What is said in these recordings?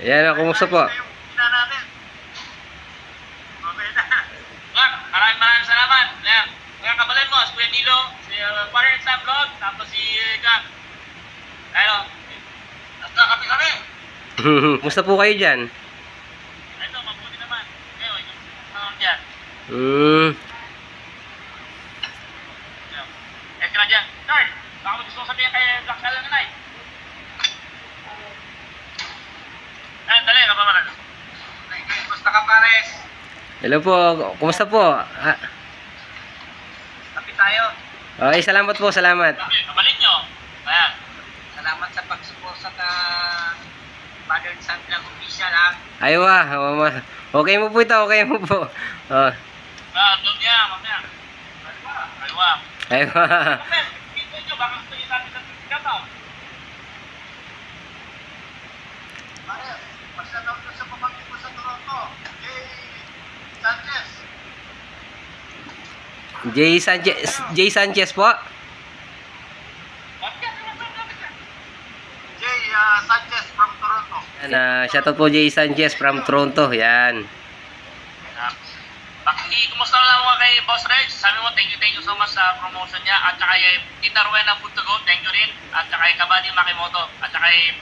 Ayan, kumusta po? Maraming salamat. Ayan, mga kabalan mo, si Kuya Nilo, si Warren Sam Vlog, tapos si Gag. Ayun, nagkakapi-kapi. Kumusta po kayo dyan? Ito, mabuti naman. Ngayon, yung dyan. Extra na dyan. Lord, baka mo gusto sabihin kay Black Shell na nai. Ayan, dali, kapamaran. Kumusta ka, pares? Hello po, kumusta po? Kapi tayo. Okay, salamat po, salamat. Kabalin nyo. Ayan. Salamat sa pag-support sa Father and Son Vlog Official, ha? Aywa, mama. Okay mo po ito, okay mo po. Doon niya, mamaya. Aywa. Aywa. Kapel, dito nyo, baka gusto nyo sa atin sa tigat, ha? Pare, pasalaw na sa pamangkin ko sa Toronto. Sanchez. Jay Sanchez po. Sanchez from Toronto. Shoutout po Jay Sanchez from Toronto. Yan. Kumusta na lang kay Boss Reg? Sabi mo, thank you so much sa promotion niya. At saka kay Tita Rowena Food to Go, thank you rin. At saka kay Kabady Makimoto. At saka kay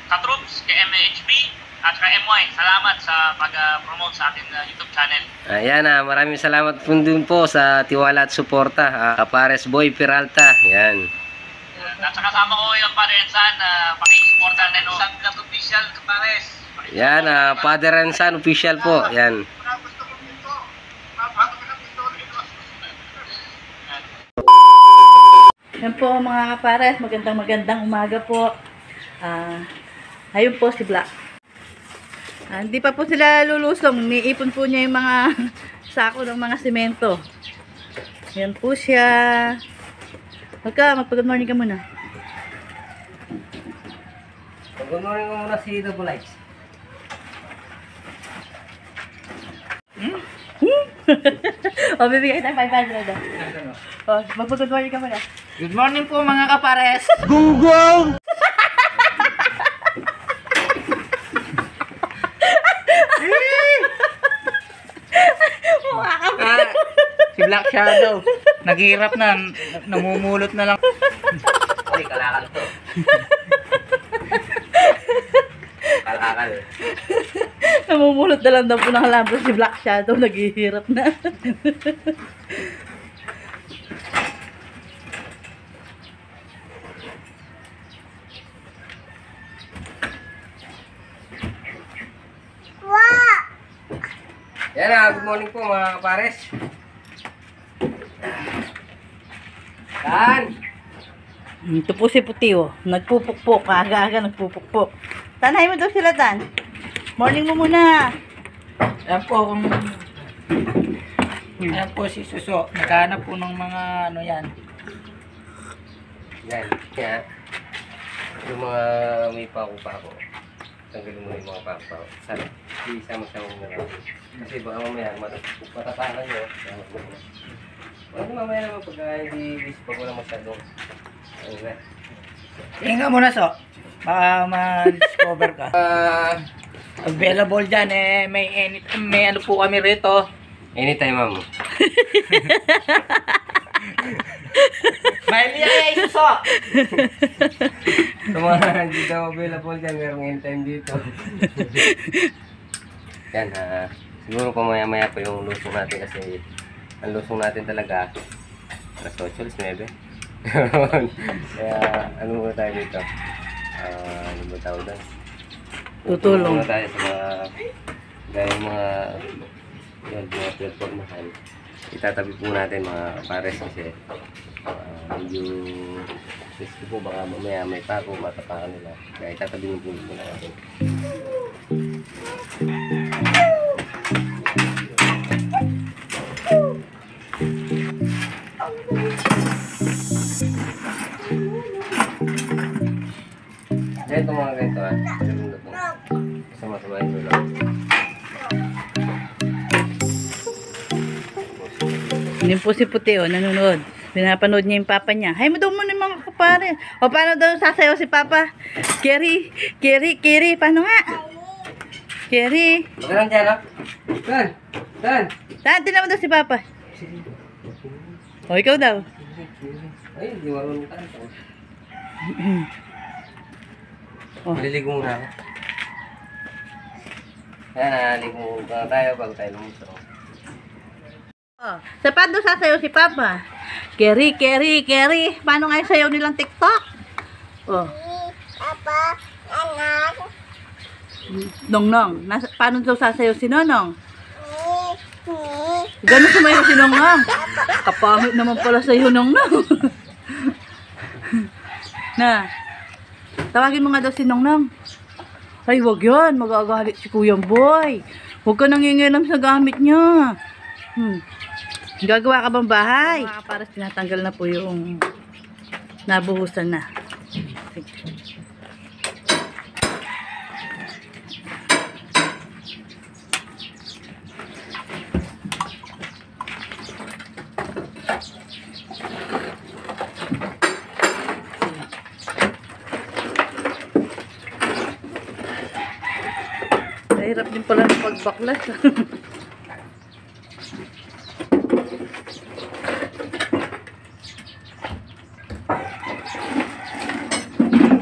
Katroops, kay MHP. At saka MY, salamat sa pag-promote sa ating YouTube channel. Ayan, maraming salamat po din po sa tiwala at suporta. Kapares Boy Peralta. Yan. At saka kasama ko yung Father and Son, pakisuporta na no. Son Vlog Official, Kapares. Yan, Father and Son Official po. Yan. Yan po mga kapares, magandang umaga po. Ayun po si Black. Hindi pa po sila lulusong, niipon po niya yung mga sako ng mga simento. Yan po siya. Mag-good morning ka muna. Good morning ko muna si Double Lights. O, bibigay tayo 500 daw. O, mag-good morning ka muna. Good morning po mga kapares. Gunggong! Si Black Shadow, naghihirap na, namumulot na lang. Ay, kalakal to. Kalakal. Namumulot na lang daw po ng halambos si Black Shadow, naghihirap na. Yan, good morning po mga kapares. Tan! Ito po si Puti, oh. Nagpupukpok. Aga-aga nagpupukpok. Tanay mo daw sila, Tan. Morning mo muna. Ayan po, ayan po si Suso. Naghanap po ng mga ano yan. Yan, yan. Yung mga may pako-pako. Tanggalin mo na yung mga pako-pako. Sana, isama-sama mo na. Kasi baka mamaya, matapakan nyo. Ano mamaya naman pag hindi bis pag wala masyadong. Ano na? Tingnan mo na, So. Baka ma-discover ka. Available dyan eh. May ano po kami rito. Anytime, ma'am. May liya Suso. Sa mga hindi daw available dyan, merong anytime dito. Yan, siguro pa maya-maya pa yung lusong natin kasi ang lusong natin talaga alas 8, alas 9. Kaya ano ba tayo dito? Ano ba tawag doon? Tutulong. Tutulong tayo sa mga gaya mga yan, mga platformahan. Itatabi po natin mga pares kasi medyo risk po baka mamaya may pako matapakan nila. Kaya itatabi po natin. Ganito mga ganito Sama-sama ito lang. Yun po si Puti, oh, nanonood. Pinapanood niya yung papa niya. Hay mo daw muna yung mga kapare. O, paano daw sasayaw si papa? Keri, paano nga? Kerry. Magandang dyan, ha? Dan! Dan! Tinan mo daw si Papa. O, ikaw daw. Ay, hindi marunong tayo. Oh. Maliligo muna ako. Ayan, naligo muna tayo bago tayo lumusok. Oh, sa paano sasayaw si Papa? Kerry, Kerry, Kerry. Paano nga yung sayaw nilang TikTok? Oh. Papa, anak, Nongnong. Paano daw sasayaw si Nonong? ni, Gano'n sumayaw si Nongnong. Kapangit naman pala sa'yo, Nongnong. Na. Tawagin mo nga daw si Nongnong. Ay, wag yan. Magagalit si Kuyang Boy. Huwag ka nangingilam sa gamit niya. Gagawa ka bang bahay? Para tinatanggal na po yung nabuhusan na. Mahirap din pala ng pagbaklas.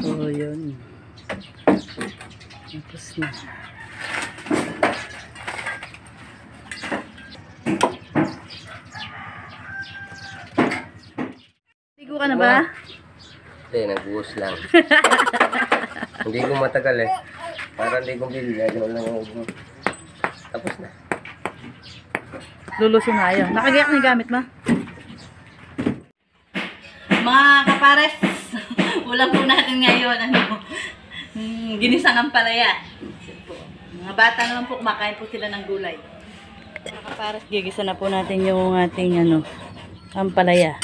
Oh, yun. Tapos na. Ligo ka na ba? Hindi, nag-uus lang. Hindi ko matagal eh. Parang hindi ko bilhin. Tapos na. Lulusin na ayaw. Nakagiyak na yung gamit mo? Mga kapares, ulam po natin ngayon, ginisang ang palaya. Mga bata naman po, kumakain po sila ng gulay. Mga kapares, gigisa na po natin yung ating ampalaya.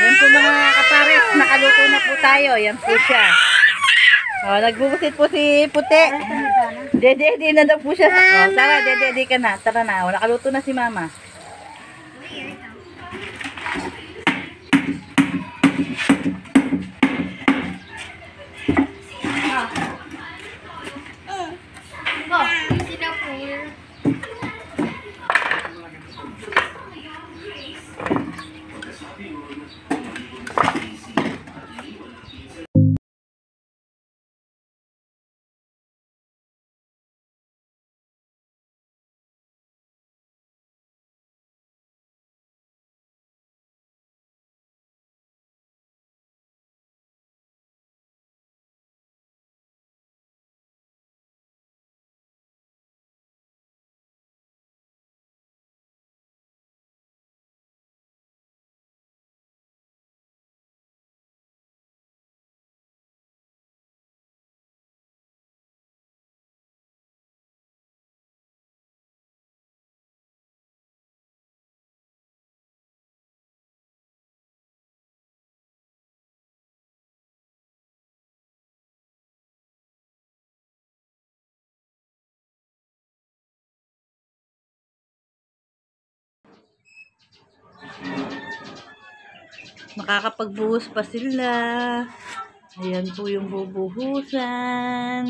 Yan po mga kapares, nakaluto na po tayo. Yan po siya. Oh, nagbubusit po si Puti. Dede, di na daw po siya. Oh, tara, dede, di ka na. Tara na. Oh, nakaluto na si Mama. Makakapagbuhos pa sila. Ayan po yung bubuhusan.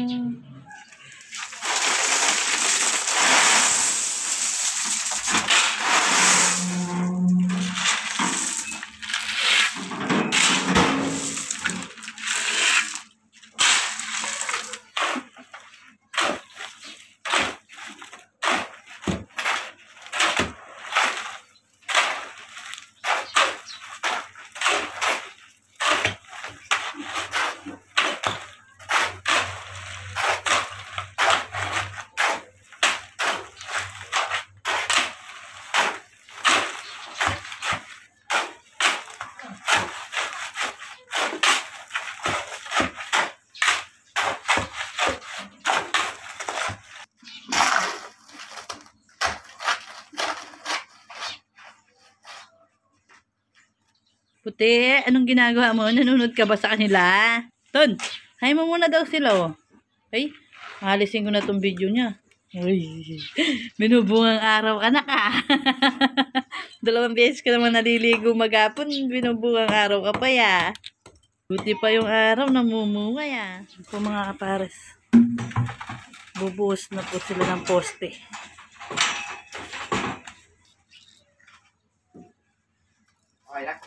Puti, anong ginagawa mo? Nanonood ka ba sa kanila? Ton, hay mo muna daw sila, oh. Ay, alisin ko na tong video niya. Ay, binubungang araw ka na ka. 2 beses ka naman naliligo maghapon, binubungang araw ka pa, ya. Buti pa yung araw, namumunga, ya. Po mga kapares. Bubuhos na po sila ng poste. Okay na.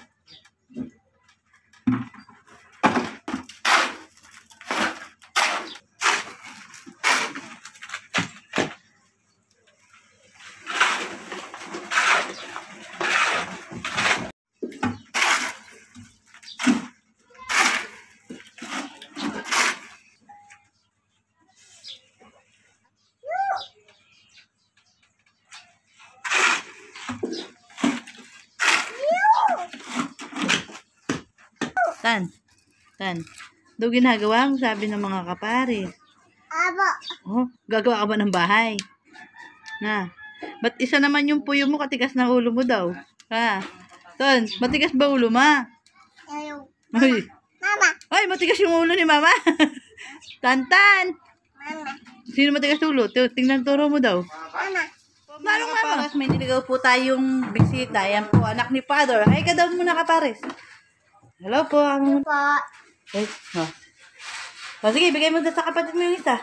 Tan. Daw ginagawa ang sabi ng mga kapares. Aba. Oh, gagawa ka ba ng bahay? Na. Ba't isa naman yung puyo mo katigas ng ulo mo daw? Ha? Ton, matigas ba ulo ma? Ayaw. Ay, Mama. ay, matigas yung ulo ni mama. Tantan. Mama. Sino matigas ulo? Tingnan turo mo daw. Mama. Manong mama? May niligaw po tayong bisita. Yan po, anak ni Father. Ay, ka daw muna kapares. Hello po. Po. Ay, oh. O, sige, bigay mo sa kapatid mo yung isa.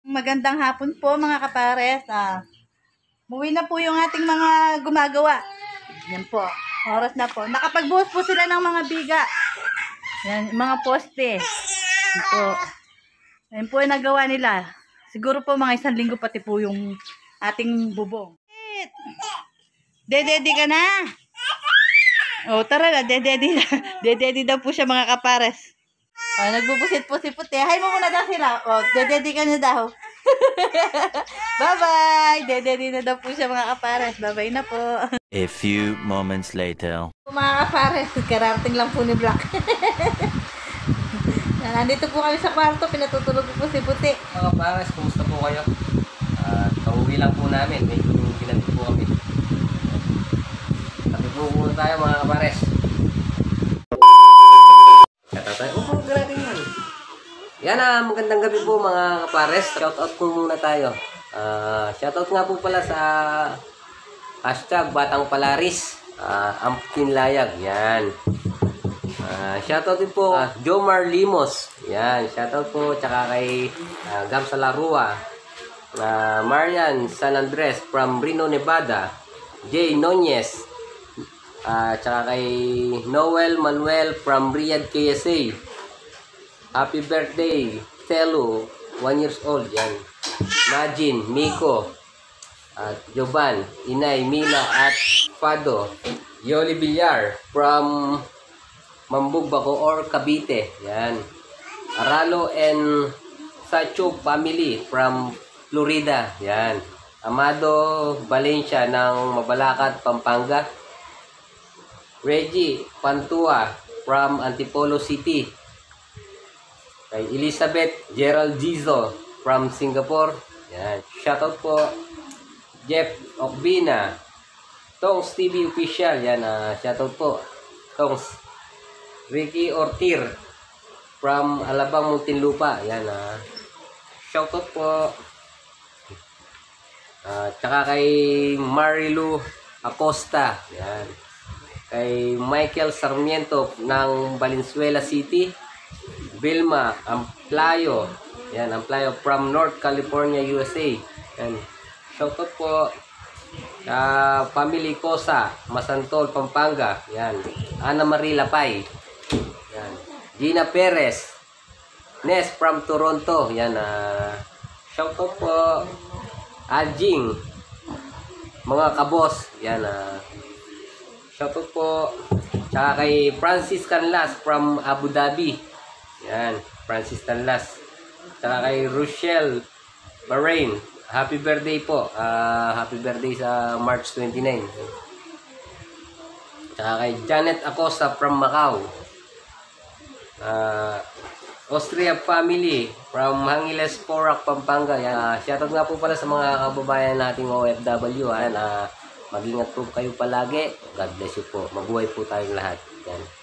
Magandang hapon po mga kapares. Muwi na po yung ating mga gumagawa. Yan po. Oras na po. Nakapagbuhos po sila ng mga biga. Yan, mga poste. Yan po. Yan po yung nagawa nila. Siguro po mga 1 linggo pati po yung ating bubong. Dededi ka na. Oh, tara na, dededi na. Dededi daw po siya mga kapares. Oh, nagbubusit-pusit puti. Hi mo muna daw sila. Oh, dededi ka na daw. Bye-bye. Dededi na daw po siya mga kapares. Bye-bye na po. A few moments later. Mga kapares, kararating lang po ni Black. Nandito po kami sa kwarto. Pinatutulog po si Puti. Mga kapares, kumusta po kayo? Pauwi lang po namin. May ginanti po kami. Bubuo tayo mga kapares. Katatay. Oh, grabe yan. Yan magandang gabi po mga kapares. Shoutout po muna tayo. Shoutout nga po pala sa hashtag Batang Palaris. Ampkin Layag. Yan. Shoutout din po Jomar Limos. Yan. Shoutout po tsaka kay Gam Salarua. Marian San Andres from Reno, Nevada. Jay Nunez. Tsaka kay Noel Manuel from Riyadh, KSA. Happy birthday, Telo, 1 years old. Yan. Majin, Miko, at Jovan, Inay, Mila, at Fado. Yoli Villar from Mambugbako or Cavite. Yan. Aralo and Sacho family from Florida. Yan. Amado Valencia ng Mabalacat, Pampanga. Reggie Pantua from Antipolo City. Kay Elizabeth Gerald Gizo from Singapore. Yan. Shoutout po Jeff Okbina. Tongs TV Official. Yan. Shoutout po Tongs. Ricky Ortir from Alabang, Muntinlupa. Yan. Shoutout po. Tsaka kay Marilu Acosta. Yan. kay Michael Sarmiento ng Valenzuela City, Vilma Amplayo, yan, Amplayo from North California, USA. Yan. Shoutout po family Cosa, Masantol, Pampanga. Yan. Ana Marie Lapay. Yan. Gina Perez, Nes from Toronto. Yan. Shoutout po Aljing, mga kabos. Yan. Shoutout po tsaka kay Francis Canlas from Abu Dhabi. Yan. Francis Canlas. Tsaka kay Rochelle Bahrain. Happy birthday po. Happy birthday sa March 29. Tsaka kay Janet Acosta from Macau. Austria family from Hangiles, Porac, Pampanga. Yan. Shoutout nga po pala sa mga kababayan nating OFW. Mag-ingat po kayo palagi. God bless you po. Mabuhay po tayong lahat. Yan.